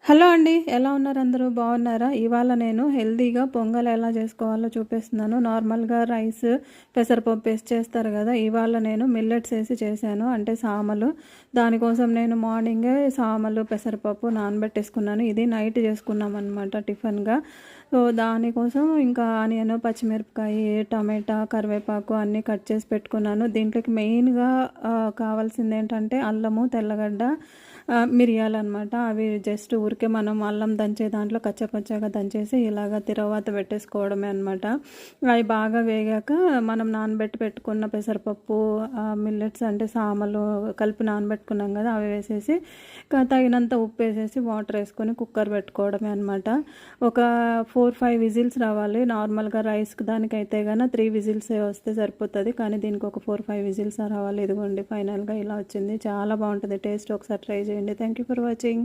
Hello అండి. ఎలా ఉన్నారు అందరూ? బాగున్నారా? ఇవాళ నేను హెల్తీగా పొంగల్ ఎలా చేసుకోవాలో చూపిస్తున్నాను. నార్మల్‌గా రైస్, పెసరపప్పు ఏసి చేస్తారు కదా! ఇవాళ నేను మిల్లెట్స్ ఏసి చేశాను. అంటే సామలు. దానికోసం నేను మార్నింగే సామలు, పెసరపప్పు నానబెట్టేసుకున్నాను. ఇది నైట్ చేసుకున్నామన్నమాట టిఫిన్‌గా. సో, దానికోసం ఇంకా ఆనియన్, పచ్చిమిరపకాయ, టమాటా, కరివేపాకు అన్నీ కట్ చేసి పెట్టుకున్నాను. దీంట్లోకి మెయిన్‌గా కావాల్సిందేంటంటే అల్లము, తెల్లగడ్డ, మిరియాలన్నమాట. అవి జస్ట్ ఊరికే మనం అల్లం దంచే దాంట్లో కచ్చాపచ్చాగా దంచేసి ఇలాగ తిరగవాత పెట్టేసుకోవడమే అనమాట. అవి బాగా వేగాక మనం నానబెట్టి పెట్టుకున్న పెసరపప్పు, మిల్లెట్స్ అంటే సామలు కలిపి నానబెట్టుకున్నాం కదా, అవి వేసేసి తగినంత ఉప్పు వేసేసి వాటర్ వేసుకొని కుక్కర్ పెట్టుకోవడమే అనమాట. ఒక 4-5 విజిల్స్ రావాలి. నార్మల్గా రైస్కి దానికైతే కనుక 3 విజిల్స్ వస్తే సరిపోతుంది, కానీ దీనికి ఒక 4-5 విజిల్స్ రావాలి. ఇదిగోండి ఫైనల్గా ఇలా వచ్చింది. చాలా బాగుంటుంది టేస్ట్. ఒకసారి ట్రై చేయండి. Thank you for watching.